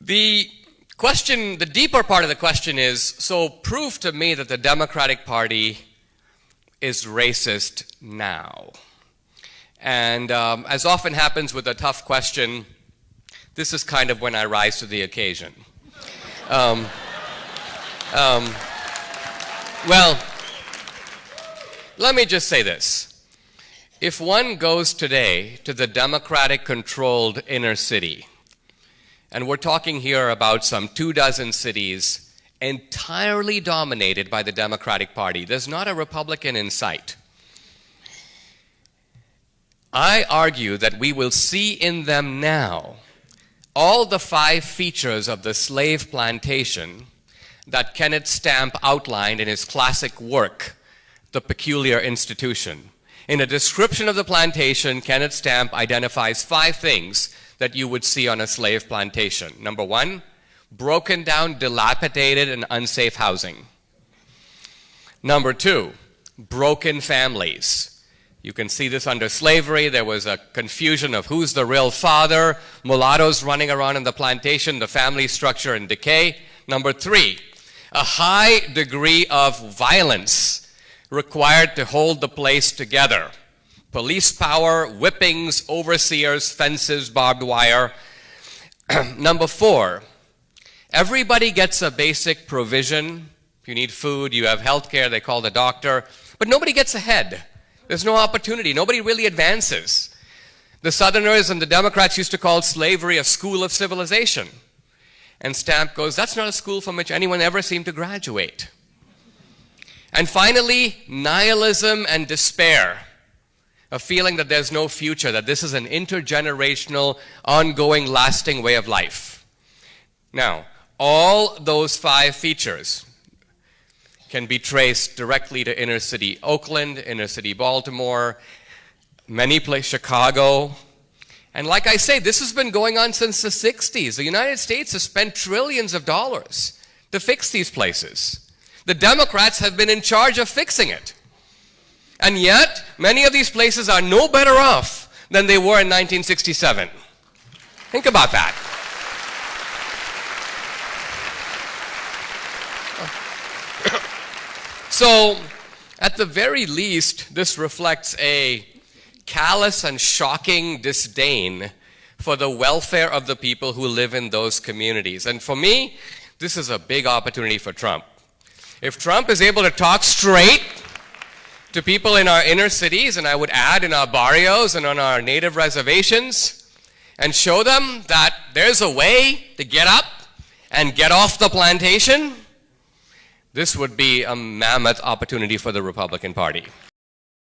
The question, the deeper part of the question is, so prove to me that the Democratic Party is racist now. And as often happens with a tough question, this is kind of when I rise to the occasion. Well, let me just say this. If one goes today to the Democratic-controlled inner city, and we're talking here about some 24 cities entirely dominated by the Democratic Party, there's not a Republican in sight. I argue that we will see in them now all the 5 features of the slave plantation that Kenneth Stamp outlined in his classic work, The Peculiar Institution. In a description of the plantation, Kenneth Stamp identifies 5 things that you would see on a slave plantation. Number 1, broken down, dilapidated, and unsafe housing. Number 2, broken families. You can see this under slavery. There was a confusion of who's the real father, mulattoes running around in the plantation, the family structure in decay. Number 3, a high degree of violence required to hold the place together. Police power, whippings, overseers, fences, barbed wire. Number 4, everybody gets a basic provision. If you need food, you have health care, they call the doctor, but nobody gets ahead. There's no opportunity. Nobody really advances. The Southerners and the Democrats used to call slavery a school of civilization. And Stamp goes, that's not a school from which anyone ever seemed to graduate. And finally, nihilism and despair. A feeling that there's no future, that this is an intergenerational, ongoing, lasting way of life. Now, all those 5 features can be traced directly to inner city Oakland, inner city Baltimore, many places, Chicago. And like I say, this has been going on since the 60s. The United States has spent trillions of dollars to fix these places. The Democrats have been in charge of fixing it. And yet, many of these places are no better off than they were in 1967. Think about that. So, at the very least, this reflects a callous and shocking disdain for the welfare of the people who live in those communities. And for me, this is a big opportunity for Trump. If Trump is able to talk straight to people in our inner cities, and I would add in our barrios and on our native reservations, and show them that there's a way to get up and get off the plantation, this would be a mammoth opportunity for the Republican Party.